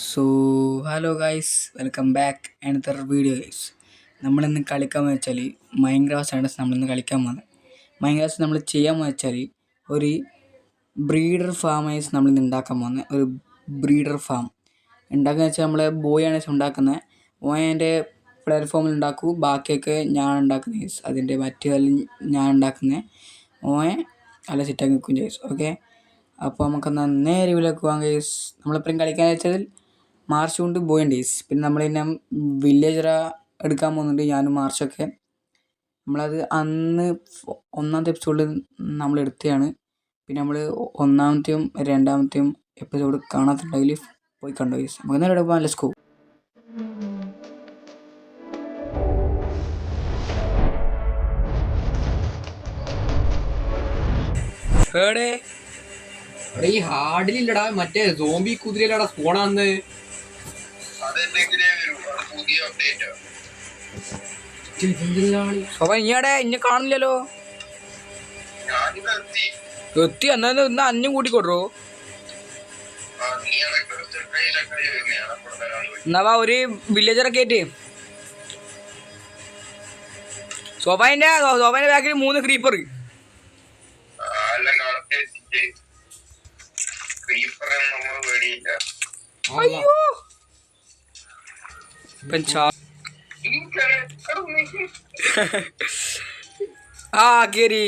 So hello guys, welcome back another video guys. നമ്മളിന്ന് കളിക്കാമെന്ന് വെച്ചാൽ Minecraft ആണ് നമ്മളിന്ന് കളിക്കാൻ പോകുന്നത്. മൈൻക്രാഫ്റ്റ് നമ്മൾ ചെയ്യാമെന്ന് വെച്ചാൽ ഒരു ബ്രീഡർ ഫാമേഴ്സ് നമ്മളിന്ന് ഉണ്ടാക്കാൻ പോകുന്നത്. ഒരു ബ്രീഡർ ഫാം ഉണ്ടാക്കുക വെച്ചാൽ നമ്മൾ ബോയാണ് ഉണ്ടാക്കുന്നത്. ഓൻ എൻ്റെ പ്ലാറ്റ്ഫോമിൽ ഉണ്ടാക്കൂ, ബാക്കിയൊക്കെ ഞാൻ ഉണ്ടാക്കുന്നത് ഗൈസ്. അതിൻ്റെ മറ്റെല്ലാം ഞാൻ ഉണ്ടാക്കുന്നത്. ഓൻ നല്ല സെറ്റാക്കി നിൽക്കും ഗൈസ്. ഓക്കെ, അപ്പോൾ നമുക്കെന്നാൽ നേരെ വിലക്ക് പോകാം ഗൈസ്. നമ്മളിപ്പം കളിക്കാൻ വെച്ചതിൽ മാർച്ച് കൊണ്ട് ബോയുണ്ട് ഗൈസ്. പിന്നെ നമ്മൾ പിന്നെ വില്ലേജറ എടുക്കാൻ പോകുന്നുണ്ട്, ഞാനും മാർച്ചൊക്കെ. നമ്മളത് അന്ന് ഒന്നാമത്തെ എപ്പിസോഡിൽ നമ്മൾ എടുത്തതാണ്. പിന്നെ നമ്മൾ ഒന്നാമത്തെയും രണ്ടാമത്തെയും എപ്പിസോഡ് കാണാത്തുണ്ടെങ്കിൽ പോയി കണ്ടു ഗൈസ്. നമുക്ക് നേരെ എടുക്കാം. Let's go. എവിടെ ഈ ഹാർഡിലില്ലടാ, മറ്റേ സോംബി കുതിരയിലടാ സ്പോണാന്ന്. ഇനിയാടെ ഇന്നെ കാണില്ലല്ലോ. എത്തി എന്നാലും ഇന്ന് അഞ്ഞും കൂട്ടിക്കൊടോ. എന്നാ ഒരു വില്ലേജറൊക്കെ ആയിട്ട് സോഫാന്റെ ബാക്കിൽ 3 ക്രീപ്പർ. അയ്യോ ആ കേറി.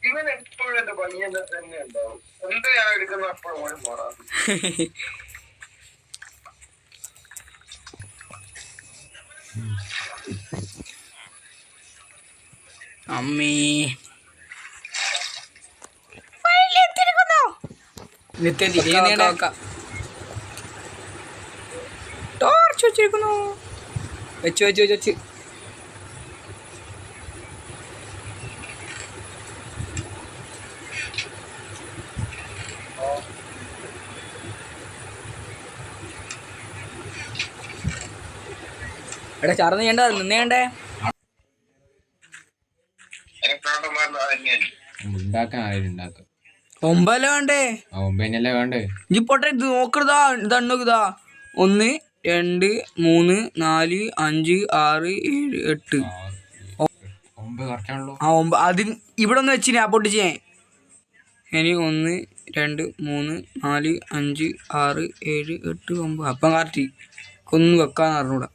ഇവൻ എപ്പോഴും എന്റെ പണി തന്നെ ഉണ്ടാവും. എന്താ ഞാൻ എടുക്കുന്ന അപ്പോഴും പോറാ. അമ്മേ ടോർച്ച് വെച്ചിരിക്കുന്നു. വെച്ച് എടാ ചാർന്ന് ചെയ്യണ്ട, നിന്നേണ്ടേ. ഉണ്ടാക്കാൻ ആരും ഉണ്ടാക്കാം. 9 വേണ്ടേ? 9 വേണ്ടേ? ഇനി പൊട്ടെ ഇത് നോക്കരുതാ. ഇതാ 1 2 3 4 5 6 7 8. 9 കറക്റ്റാണല്ലോ. ആ 9 അതിന് ഇവിടെ ഒന്ന് വെച്ചിന്. ആ പൊട്ടിച്ചേ. ഇനി 1 2 3 4 5 6 7 8 9. അപ്പം കറക്റ്റ് ഒന്ന് വെക്കാൻ അറിഞ്ഞൂടാ.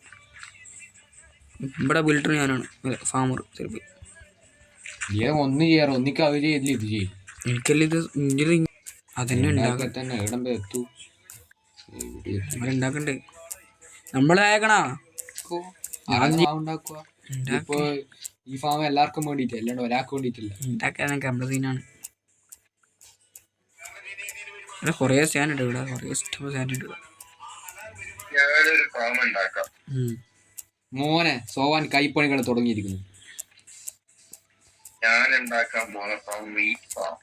ഇവിടെ ബിൽഡർ ഞാനാണ്, ഫാമർ. ചിലപ്പോൾ ഒന്ന് ചെയ്യാറ് ഒന്നിക്ക് അത് ചെയ്തില്ല ഇത് ചെയ്യും. എനിക്കല്ല ഇത് അതന്നെ തന്നെ ഇടം എത്തൂ. നമ്മളുണ്ടാക്കണ്ടേ, നമ്മളായക്കണാ ഉണ്ടാക്കുക. ഇപ്പൊ ഈ ഫാം എല്ലാവർക്കും വേണ്ടിട്ട് അല്ലാണ്ട് ഒരാൾക്ക് വേണ്ടിട്ടില്ല. ഉണ്ടാക്കാനൊക്കെ നമ്മുടെ സീനാണ്. ഇവിടെ കൊറേ സ്റ്റാൻഡ് ഉണ്ട്. ഇവിടെ കൊറേ ഇഷ്ടം സ്റ്റാൻഡ് ഉണ്ട്. മോനെ സോവാൻ കൈപ്പണികൾ തുടങ്ങിയിരിക്കുന്നു. ഞാൻ ഉണ്ടാക്കാൻ പോണ ഫാം മീറ്റ് ഫാം.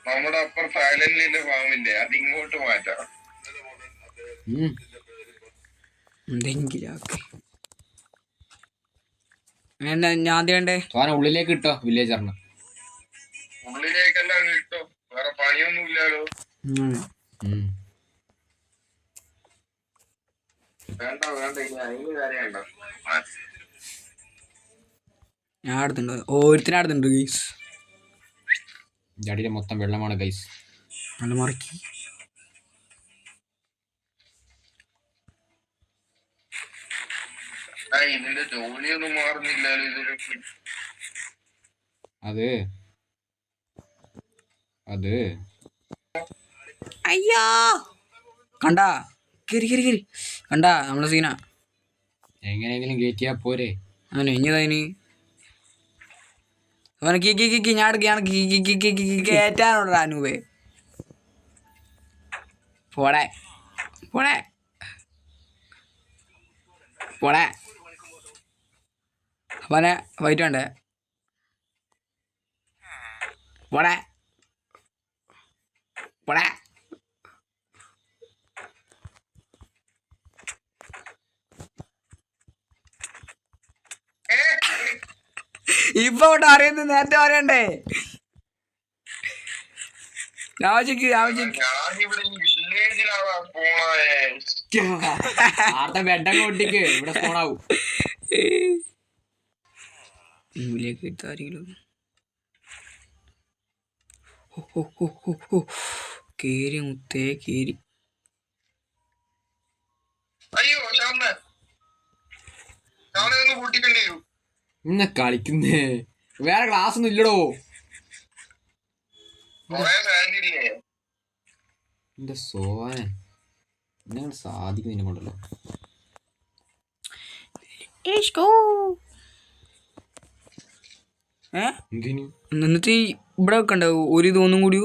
നമ്മുടെ അപ്പുറത്ത് ഐലൻഡിലെ ഫാമില്ലേ, അതിങ്ങോട്ട് മാറ്റാം. ഞാൻ വേണ്ടേ ഉള്ളിലേക്ക് കിട്ടോ വില്ലേജറിന്? ഉള്ളിലേക്കെല്ലാം കിട്ടും, വേറെ പണിയൊന്നും ഇല്ലല്ലോ. വേണ്ട ഇനി അതിന് കാര്യമുണ്ടോ? ഞാൻ അടുത്തുണ്ട്, ഓരോരുത്തരും അടുത്തുണ്ട് ഗൈസ്. ജഡിയിലെ മൊത്തം വെള്ളമാണ് ഗൈസ്. നല്ല മറക്കി. ഇതിന്റെ ജോലിയൊന്നും മാറുന്നില്ലല്ലോ ഇതൊരു. അത് അയ്യോ കണ്ടാ കരി കണ്ടാ നമ്മളെ സീന. എങ്ങനെയെങ്കിലും കയറ്റിയാ പോരെ. അവന് ഇഞ്ഞതതിന് അവനെ ഞാൻ കയറ്റാനോടാ അനൂപേ. പോടെ പോടെ പോടെ. അവനെ വൈറ്റ് വേണ്ടേ? പോടെ പോടെ. ഇപ്പൊ അറിയുന്നത് നേരത്തെ പറയണ്ടേ? ആവശ്യക്ക് ഞാനിവിടെ ഈ വില്ലേജിലാണ് പോണേ. ആർത്തെ ബെഡൊക്കെ ഒട്ടിക്ക് ഇവിടെ സ്പോണാവും. മുമ്പിലേക്ക് എടുത്ത ആരെങ്കിലും കേരി മുത്തേ കേരി. അയ്യോ ശാന്തൻ ഒന്ന് കൂട്ടിക്കേണ്ടി വരും. ഇന്ന് കളിക്കുന്നേ വേറെ ക്ലാസ് ഒന്നും ഇല്ലടോ. കൊറേ സാൻഡില്ലേ എന്റെ സോനെ നിങ്ങൾ സാധിക്കും നിന്നെ കൊണ്ടല്ലോ. എന്തിനു എന്നിട്ട് ഇവിടെ വെക്കണ്ട ഒരു ഇതൊന്നും കൂടി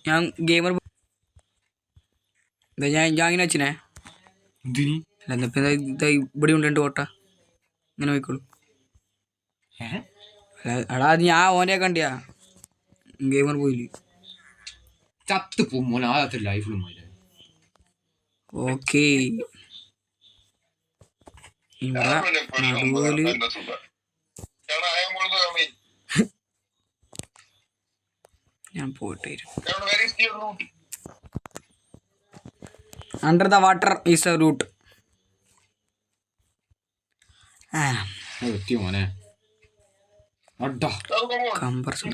ഞാൻ ഗെയിമർ ഞാൻ ഇങ്ങനെ വെച്ചിനെ. എന്തിനു അല്ല എന്നിപ്പോ ഇവിടെ ഉണ്ട് ഓട്ട ഇങ്ങനെ പോയിക്കോളൂ. എടാ ഞാൻ ഓനെ കണ്ടിയാ ഗെയിമർ പോയില്ലേ. ചത്ത് പോമോനെ ആദ്യത്തെ ലൈഫിലും. ഓക്കെ ഇവിടെ നടുവില് ഞാൻ പോയിട്ട് വരും. Under the water is a root. എത്തിയോ മോനെ കമ്പർസ്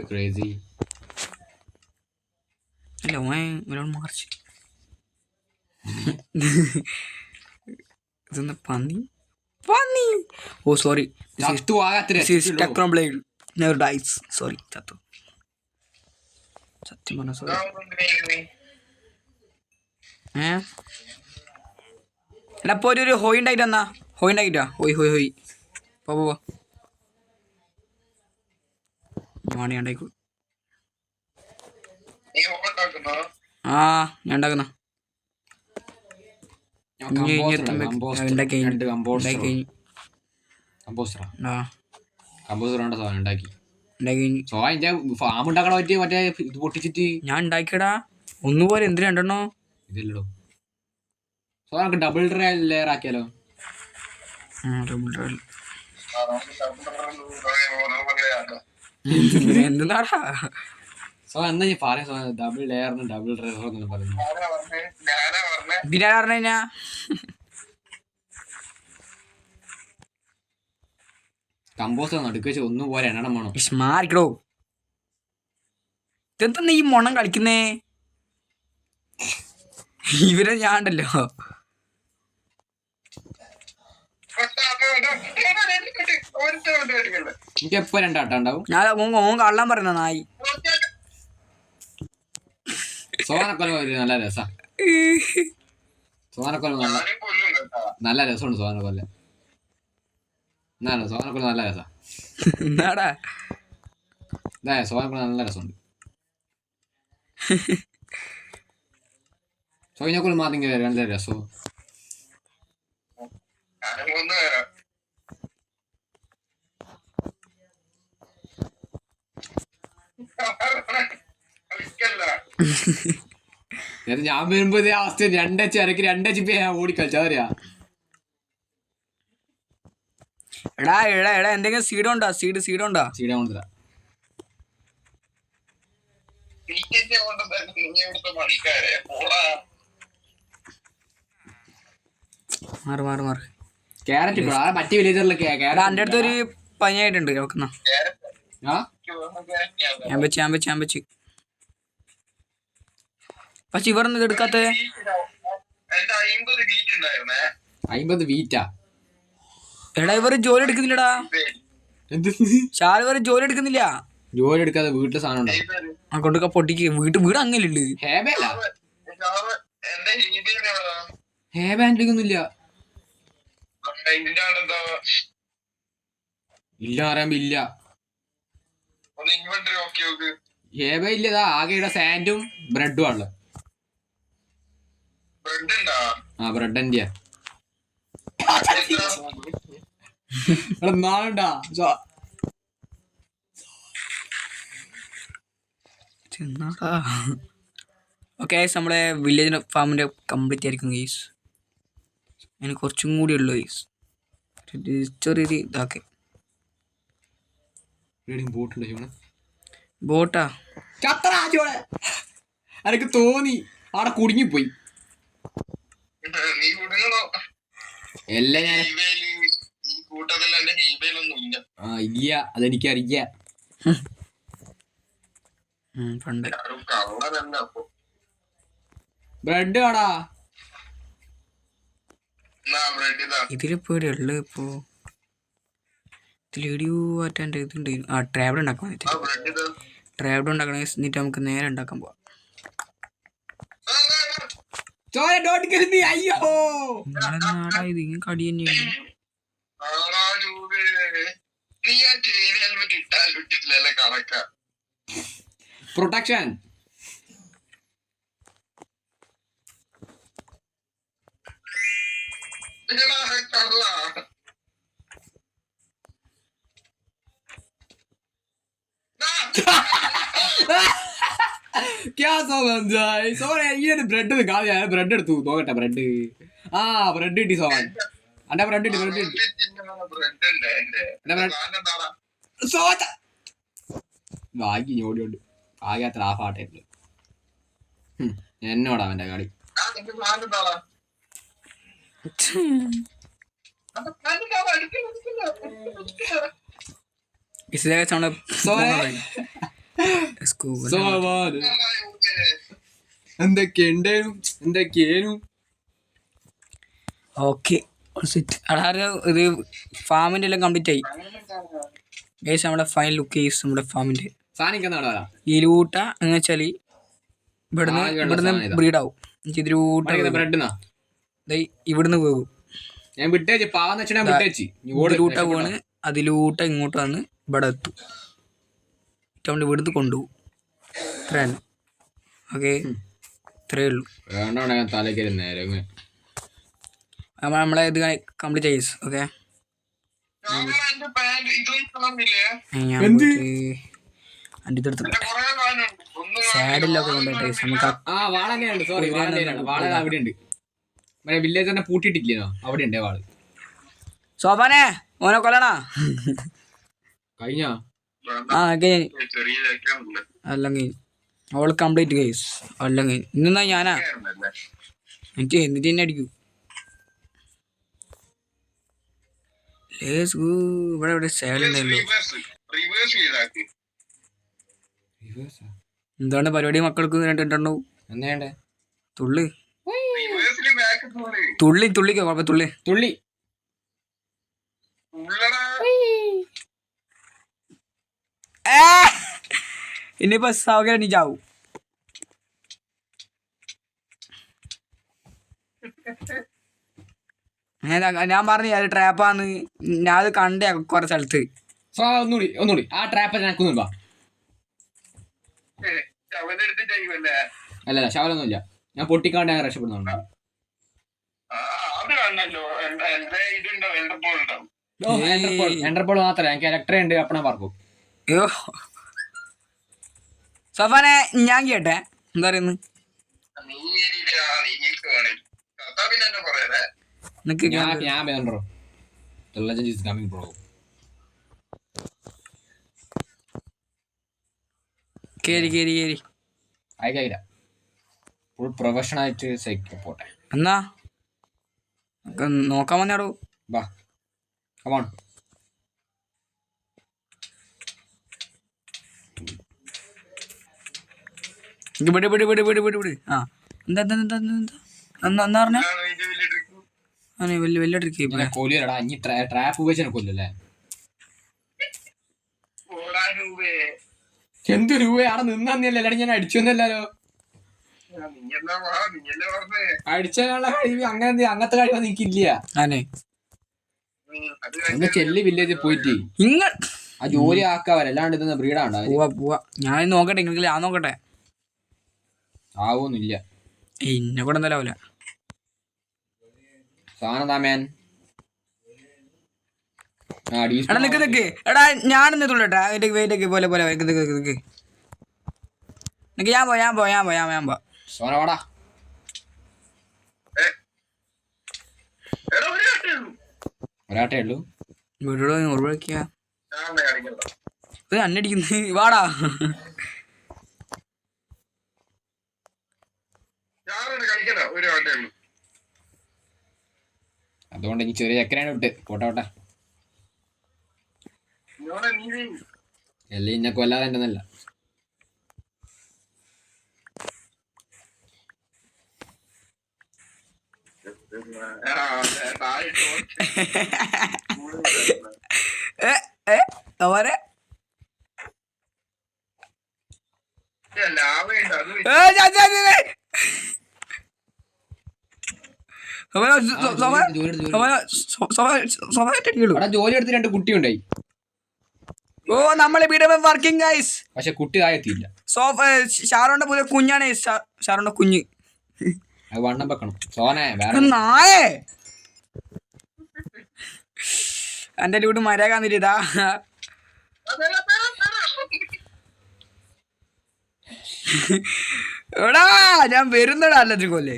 ക്രേസി അല്ല ഓൻ മാർച്ച് ഇതെന്താ പന്നി പന്നി. Oh sorry Technoblade never dies. Sorry ചത്തു സത്യം പറഞ്ഞ സോറി. എടാ ഇപ്പോൾ ഒരു ഹോയ് ഉണ്ടായിട്ട് എന്നാ ഹോയ് ഉണ്ടായിട്ടാ ഹോയ് ഹോയ് ഹോയ് പോ മാണി ഉണ്ടായിക്കോ. ആ ഞാൻ ഉണ്ടാക്കുന്ന ഫാം ഉണ്ടാക്കണ പറ്റി മറ്റേ ഇത് പൊട്ടിച്ചിട്ട് ഞാൻ ഉണ്ടാക്കിയടാ ഒന്നുപോലെ എന്തിനാ രണ്ടെണ്ണോ ഇതല്ലോ. സോ നമുക്ക് ഡബിൾ ലെയർ ആക്കിയാലോ. എന്താടാ സോ എന്നാ ഞാൻ പറയാ ഡബിൾ ലെയറിന് ഡബിൾ ലെയർ എന്ന് പറയുന്നു. ഇതിനാ പറഞ്ഞു കഴിഞ്ഞാ കമ്പോസ്റ്റ് നടുക്ക് വെച്ച് ഒന്നും പോലെ എണ്ണം വേണം. മാറിക്കടോ ഇതെന്താ ഈ മൊണം കളിക്കുന്നേ. ഇവരെ ഞാൻ ഉണ്ടല്ലോ എനിക്ക് എപ്പോ രണ്ടാട്ടം ഉണ്ടാവും. ഞാൻ ഓൻ കള്ളാൻ പറഞ്ഞ നായി. സോനക്കൊല നല്ല രസാ. സോനക്കൊല നല്ല രസമുണ്ട്. സോനക്കൊല്ല എന്നാണ് സോനക്കൊല നല്ല രസാ. എന്താടാ സോനക്കൊല നല്ല രസമുണ്ട്. സോയിനെക്കൊല മാത്രം നല്ല രസവും. ഞാൻ വരുമ്പോ ഇതേ അവസ്ഥ 2 അരക്ക് 2 HP ഓടിക്കളിച്ചാ പറയാ. എടാ എടാ എടാ എന്തെങ്കിലും സീഡ് ഉണ്ടോ സീഡ് ഉണ്ടോ സീഡാ കൊണ്ടുതരാ. മാറ് മാറ് മാറ്. ക്യാരറ്റ് മറ്റേ വില്ലേജറിലൊക്കെ എടാ എൻ്റെ അടുത്ത് ഒരു പനിയായിട്ടുണ്ട് നോക്കുന്ന ഞാൻ വെച്ച് പക്ഷെ ഇവരൊന്നും ഇത് എടുക്കാത്ത 50 വീറ്റാ. എടാ ഇവർ ജോലി എടുക്കുന്നില്ലടാ. ഷാൽ ഇവർ ജോലി എടുക്കുന്നില്ല. ജോലി എടുക്കാതെ വീട്ടിൽ സാധനം ഉണ്ടാവും. കൊണ്ടൊക്കെ പൊട്ടിക്ക് വീട് അങ്ങനെയുണ്ട്. ഹേബ ഹാൻഡിലൊന്നുമില്ല. ഇല്ല അറിയാമ്പോ ഇല്ല. ഹേബ ഇല്ലതാ ആകെ ഇവിടെ സാൻഡും ബ്രെഡും ആണല്ലോ. ആ ബ്രെഡ് എന്റെയാ നാണ്ടാ. ഓക്കെ നമ്മളെ വില്ലേജ് ഫാമിന്റെ കംപ്ലീറ്റ് ആയിരിക്കും ഗൈസ്. അതിന് കുറച്ചും കൂടി ഉള്ളു ഗൈസ്. ചെറിയൊരു ഇതാക്കി ബോട്ടുണ്ടോ ചോണ ബോട്ടാ ചത്തടാ ചോണ. എനിക്ക് തോന്നി അവിടെ കുടുങ്ങിപ്പോയി. നീ വിടണോ? എല്ലാം ഞാൻ ഈ കൂട്ടത്തിൽ എന്റെ ഹീബയിലൊന്നും ഇല്ല. ഇല്ല, അതെനിക്കറിയാം. പണ്ട് കള്ളനല്ല അപ്പൊ. ബ്രെഡ് ആടാ. എന്നാ ബ്രെഡ് ഇതാ. ഇതിലിപ്പോ ഇവിടെ ഉള്ളത് ഇപ്പോ ഇതിലിടിയോ ആറ്റാൻ്റെ ഇതുണ്ട്. ആ ട്രാവഡ് ഉണ്ടാക്കാൻ ആ ബ്രെഡ് ഇതാ. ട്രാവഡ് ഉണ്ടാക്കണേ. എന്നിട്ട് നമുക്ക് നേരെ ഉണ്ടാക്കാൻ പോവാം. ചോര ഡോട്ട് കരുതി. അയ്യോ നാടാ ഇത് ഇങ്ങനെ കടി തന്നെയാണ്. നീ ആ ചെയിൻ ഹെൽമെറ്റ് ഇട്ടാലും ഇട്ടിട്ടില്ലല്ലേ കണക്ക. പ്രൊട്ടക്ഷൻ. കള്ള ക്യാ സോമൻ സോറി ഈ ബ്രെഡ് കാര്യം. ഞാൻ ബ്രെഡ് എടുത്തു നോക്കട്ടെ. ബ്രെഡ് ബ്രെഡ് കിട്ടി സോമൻ. അന്റെ ബ്രെഡ് കിട്ടി. ബ്രെഡ് കിട്ടി. ബ്രെഡ് ഉണ്ട് എന്റെ എന്താടാ. സോച്ച ഭാഗ്യം ഞോടിയോണ്ട് ആകെ അത്ര ആഫാട്ടായിരുന്നു. എന്നോടാ അവന്റെ കളി. നിന്റെ പ്ലാൻ എന്താടാ? അന്റെ പ്ലാൻ എന്താടാ? അടിക്കില്ല. സോമൻ എന്തൊക്കെയുണ്ടേനും ഓക്കെ ഇത് ഫാമിൻ്റെ എല്ലാം കംപ്ലീറ്റ് ആയി ഗൈസ്. നമ്മുടെ ഫൈനൽ ലുക്ക് കേസ് നമ്മുടെ ഫാമിൻ്റെ സാനിക്കുന്നാടാ ഈ ലൂട്ട എന്ന് വെച്ചാൽ ഇവിടുന്ന് ബ്രീഡാവും. ഇതിലൂട്ട ബ്രെഡ് ഇവിടുന്ന് പോകും. ഞാൻ വിട്ടേച്ച് പാവന്ന് വെച്ചാൽ വിട്ടേച്ച് ഇതിലൂട്ട പോണ്. അതിലൂട്ട ഇങ്ങോട്ട് വന്ന് ഇവിടെ എത്തും. ഏറ്റവും ഇവിടുന്ന് കൊണ്ടുപോകും. ഇത്ര തന്നെ. ഓക്കെ ഇത്രയേ ഉള്ളൂ. തലക്കരി നേരെ നമ്മളെ ഇത് കംപ്ലീറ്റ് ചെയ്സ്. ഓക്കെ ഞാൻ എൻ്റെ ഇതെടുത്തിട്ട് സാഡിലൊക്കെ കൊണ്ടുപോയി നമുക്ക് വാളന്നെയുണ്ട്. സോറി വാള അവിടെ ഉണ്ട്. വില്ലേജ് തന്നെ പൂട്ടിയിട്ടില്ലോ. അവിടെ ഉണ്ട് വാള്. സോഫാനെ ഓനെ കൊല്ലണാ കഴിഞ്ഞോ? അല്ലെങ്കിൽ അവൾ കംപ്ലീറ്റ് കേസ് അല്ലെങ്കിൽ ഇന്നാ ഞാനാ എനിക്ക് എന്നിട്ട് തന്നെ അടിക്കൂ. ഇവിടെ ഇവിടെ സേലുണ്ടല്ലോ. എന്താണ് പരിപാടി മക്കൾക്ക്? രണ്ടെണ്ണോ എന്നേണ്ടേ തുള്ളി തുള്ളിക്കോ കുഴപ്പം തുള്ളി ഇനിയിപ്പോ സൗകര്യം നീ ചാവും. ഞാൻ പറഞ്ഞു അത് ട്രാപ്പാന്ന്. ഞാൻ അത് കണ്ടേ കുറെ സ്ഥലത്ത്. ഒന്നുകൂടി ആ ട്രാപ്പ് ഞങ്ങൾക്കൊന്നും അല്ല ശവലൊന്നുമില്ല. ഞാൻ പൊട്ടിക്കാണ്ട് ഞാൻ രക്ഷപ്പെടുന്നുണ്ട്. എൻ്റർപോൾ മാത്രമേ എനിക്ക് ഇലക്ട്രിക് ഉണ്ട്. അപ്പണ പറക്കും. അയ്യോ സഫാനെ ഞാൻ കേട്ടെ എന്താ പറയുന്നു. കേറി ഫുൾ പ്രൊഫഷണൽ ആയിട്ട് സൈക്കിൾ പോട്ടെ. എന്നാ നോക്കാൻ വന്നാടോ. ബാ കമോൺ. വിട്. ആ എന്താ പറഞ്ഞ വലിയ ട്രിക്ക് കൊല്ലടാ. ഇനി ട്രാപ്പ് ഉപയോഗിച്ചാൽ കൊല്ലല്ലേ. എന്ത് രൂപയാണ് നിന്നല്ലേ? ഞാൻ അടിച്ചൊന്നല്ലോ. അടിച്ചാലുള്ള കഴിവ് അങ്ങനത്തെ കഴിവ് നിനക്കില്ല. ചെല്ലി വില്ലേജിൽ പോയിട്ട് ആ ജോലി ആക്കാവരെ അല്ലാണ്ട് ഇതൊന്ന് ബ്രീഡാണ്ടോ. ഞാൻ നോക്കട്ടെ. ഞാൻ നോക്കട്ടെ. ആവൊന്നുമില്ല. ഇന്നെ കൂടെ എന്തായാലും സാധനം താമേൻ. എടാ നിക്ക് എടാ ഞാനെന്ന് തുള്ളട്ടാ. പോലെ നിക്ക് ഞാൻ പോ. സോനവാടാ എടാ ഒരു കാട്ടേ ഉള്ളൂ. ഒരാട്ടേ ഉള്ളൂ. വീടോ ഉറവിക്കുക ഞാൻ എന്നെ കളിക്കണ്ട. ഇത് അന്നടിക്കുന്നു വാടാ. ഞാനെന്നെ കളിക്കണ്ട, ഒരു കാട്ടേ ഉള്ളൂ. അതുകൊണ്ട് എനിക്ക് ചെറിയ ചക്കരയാണ് വിട്ട് പോട്ടെ. ഇവനെ നീ വീ. എല്ലാം ഇന്നെ കൊല്ലാതെ ഉണ്ടെന്നല്ല. താഴെ അവരെ ലാഭയുണ്ട് അത് അവിടെ ജോലി എടുത്ത് 2 കുട്ടി ഉണ്ടായി. ഓ നമ്മളെ വീട് വർക്കിംഗ് ഗൈസ്. പക്ഷെ കുട്ടി താഴെത്തിയില്ല. ഷാരോന്റെ പുതിയ കുഞ്ഞാണ് ഷാരോന്റെ കുഞ്ഞ്. അത് വണ്ണം വെക്കണം. സോനെ വേറെ നായേ എന്റെ വീട് മരകാന്നിട്ടാ. എടാ ഞാൻ വരുന്നടാ എല്ലാത്തിനും കൊല്ലേ.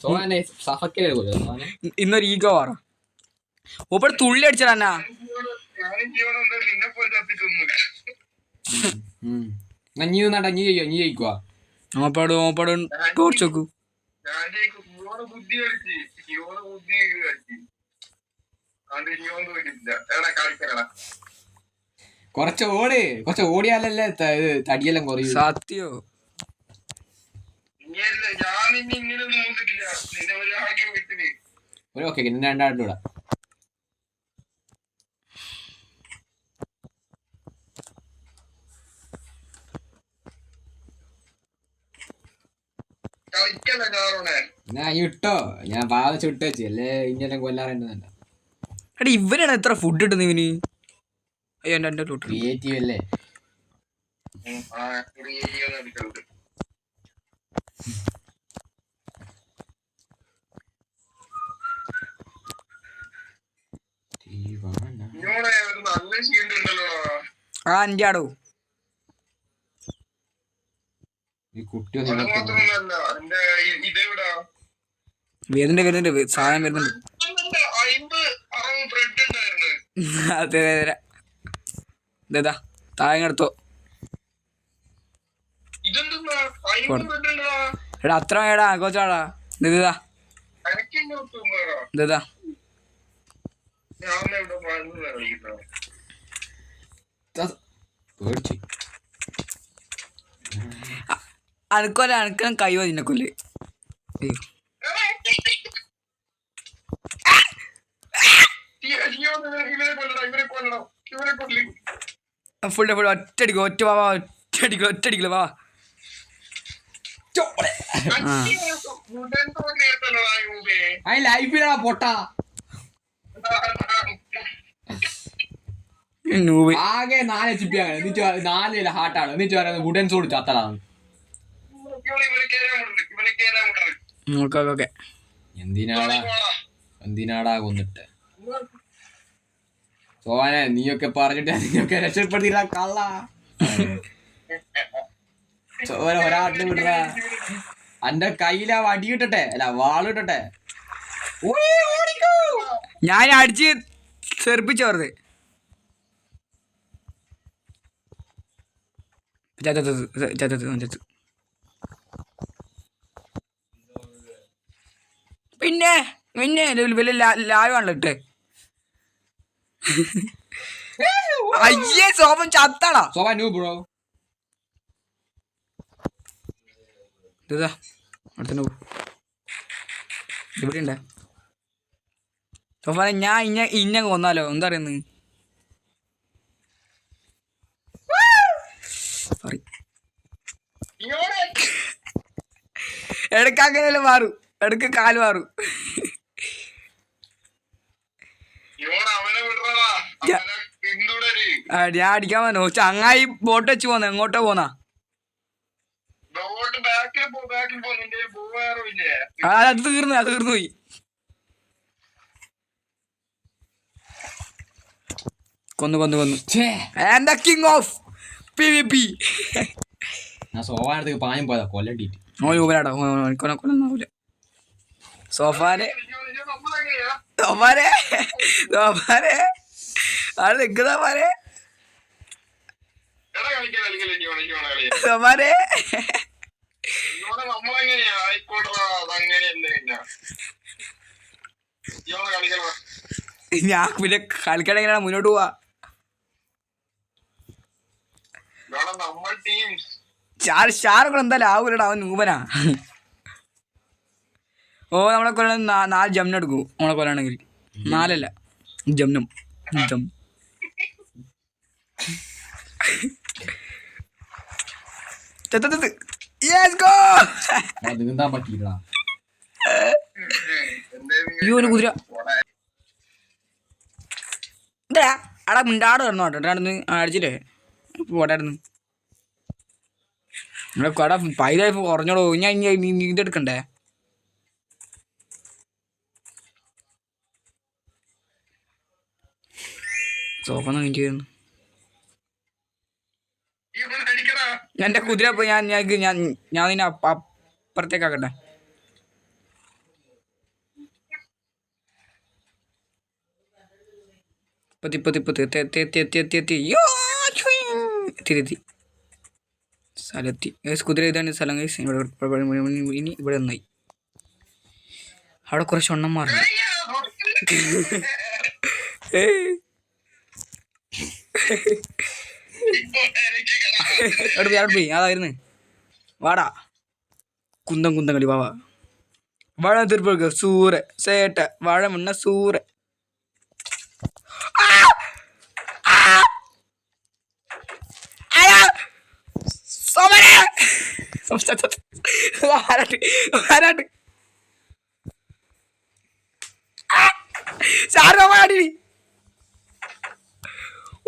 സോനെ സഫക്കല്ലേ കൊല്ലുക സോനെ. ഇന്നൊരു ഈഗോ പറ ഒപ്പടെ തുള്ളി അടിച്ചടാ. ഞാനും ജീവനുണ്ട്, നിന്നെ പോലെ ചത്തിട്ടൊന്നുമില്ല. നീ നട്ടാ നീ ജയിക്കുവാ. ഓപ്പാട് ടോർച്ച് വെക്കൂ. ഞാൻ ജയിക്കും. ജീവന ബുദ്ധി കളിച്ച് അത് ജീവൻ തോന്നിട്ടില്ല. എടാ കളിക്കണടാ. കുറച്ച് ഓടിയാലല്ലേ തടിയെല്ലാം കുറയും. സത്യോ ഇനിയല്ല, ഞാൻ നിന്നെ ഇങ്ങനെ നോക്കിട്ടില്ല. നിന്നെ ഒരാക്കി വിട്ടിന്. ഓക്കെ പിന്നെ 2 ആട്ടിലൂടെ. കളിക്കല്ല ഞാനോടെ. ഞാൻ ഇട്ടോ ഞാൻ പാവച്ച് വിട്ട് വെച്ച് അല്ലേ ഇങ്ങനെ കൊല്ലാറുണ്ടെന്നല്ല. എടാ ഇവനാണ് എത്ര ഫുഡ് ഇട്ടുന്ന ഇവന്. അയ്യോ എന്റെ ലൂട്ട് ക്രിയേറ്റീവ് അല്ലേ. നല്ല ഷീൽഡ് ഉണ്ടല്ലോ. എന്റെ ആടോ ഈ കുട്ടി അത് മാത്രമല്ല, എന്റെ ഇതെവിടാ വരുന്നുണ്ട് സാധനം വരുന്നുണ്ട്. 50-60 ബ്രെഡ് ഉണ്ടായിരുന്നു. അതെ ഇതാ താഴെടുത്തോ. ഇതെന്താ 50 ബ്രെഡ് ഉണ്ടാ? എടാ അത്ര വേടാ കോച്ചാടാ. ഇതാ അനക്കെന്നെ ഒത്തുമാറാ. ഇതാ ഞാൻ ഇവിടെ മറന്നു കളിക്കട്ടോ. പേടിച്ച് അനക്കനും കൈവ നിന്നെ കൊല്ല്. ഇവരെ കൊല്ലണം. ഇവരെ കൊല്ലി. ഫുൾ ഒറ്റടിക്കോ ഒറ്റടിക്കോ വാ. ലൈഫിലാ പൊട്ടാ. ആകെ 4 HP ആണ്. എന്നിട്ട് 4 ഹാർട്ടാണ്. എന്നിട്ട് പറയുന്നത് വുഡൻ സോഡ് ചത്തലാണ്. ഓക്കെ എന്തിനാടാ കൊന്നിട്ട് സോനെ നീയൊക്കെ പറഞ്ഞിട്ട് നീയൊക്കെ രക്ഷപ്പെടുത്തില്ല കള്ള. സോന ഒരാട്ടില് വിടറ. എന്റെ കയ്യിലാ വടി കിട്ടട്ടെ അല്ല വാള് കിട്ടട്ടെ. ഞാൻ അടിച്ച് ചെറുപ്പിച്ചോർന്ന് പിന്നെ വലിയ ലാവാണല്ലോ ഇട്ട്. അയ്യേ സോമൻ ചത്താടാ. സോവാ ന്യൂ ബ്രോ. ഇതാ അടുത്ത ഇവിടെ ഉണ്ടേ. സോഫാനെ ഞാൻ ഇന്ന കൊന്നാലോ എന്താ പറയുന്നത്. ഇടയ്ക്ക് അങ്ങനെയല്ലേ മാറും. ഇടയ്ക്ക് കാല് മാറും. ഞാൻ അടിക്കാൻ പോന്നോ ചങ്ങായി ബോട്ട് വെച്ച് പോന്ന എങ്ങോട്ടോ പോന്നാ. അത് തീർന്നു പോയി. കൊന്നു എന്താ കിങ് ഓഫ് PvP. ഞാൻ സോവാനടുത്തേക്ക് പായം പോയതാ കൊല്ലണ്ടിട്ട്. ഓ യൂബരാടാ കൊല്ലാവൂല. സോഫാന് സോമാരെ സോമാരെ അവിടെ നിൽക്കുന്ന മാരെ എടാ കളിക്കല സോമാരെ നമ്മളെങ്ങനെയാ ആയിക്കോട്ടെ അതങ്ങനെയല്ലേ കളിക്കണ ഞാൻ പിന്നെ കളിക്കണ എങ്ങനെയാണ് മുന്നോട്ട് പോവാ നമ്മൾ ടീംസ് ഷാറൊക്കെ എന്തായാലും ആവൂലടാ അവൻ നൂപനാ ഓ നമ്മളെ കൊല്ലം 4 ജംനം എടുക്കൂ നമ്മളെ കൊല്ലാണെങ്കിൽ 4 അല്ല ജംനം ജം നീന്താ പറ്റിയില്ല അയ്യോ ഒരു കുതിര എന്താ അവിടെ മിണ്ടാട് കിടന്നു കേട്ടോ അവിടുന്ന് അടിച്ചില്ലേ പോടായിരുന്നു നമ്മളെ കട പൈതായി കുറഞ്ഞോളൂ ഞാൻ ഇതെടുക്കണ്ടേ സോപ്പൊന്നും എനിക്ക് എന്റെ കുതിര പോയി ഞാൻ നിന്നെ അപ്പുറത്തേക്കാക്കട്ടെ എത്തി സ്ഥലത്തി കുതിര ഇതാണ് സ്ഥലം കൈസ് ഇനി ഇവിടെ നന്നായി അവിടെ കുറച്ച് എണ്ണന്മാരുണ്ട് അവിടെ പോയി അതായിരുന്നു വാടാ കുന്തം കളി വാവാ വാഴ തീർപ്പ് സൂറ സേട്ട വാഴ മുന്ന സൂറ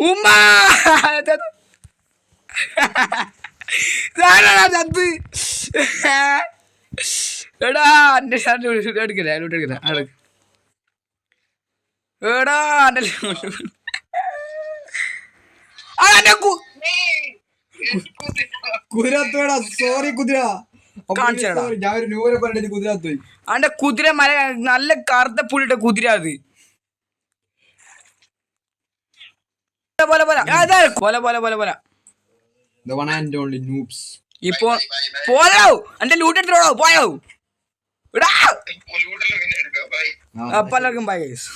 ഉമ്മ ചത്ത് എടാ എന്റെ എടുക്കില്ല എടുക്കില്ല എടാ എന്റെ കുതിരത്തോടാ സോറി കുതിര കാണിച്ചേടാ ഞാൻ ഒരു ന്യൂരെ പറഞ്ഞിട്ട് കുതിരത്തോയി അവന്റെ കുതിര മല നല്ല കറുത്ത പുള്ളിട്ട കുതിര അത് പോലെ ഇപ്പൊ പോയോ എന്റെ ലൂട്ട് എടുത്തിട്ടോ പോയോ ഇടാ അപ്പൊ എല്ലാവർക്കും ബൈ ഗൈസ്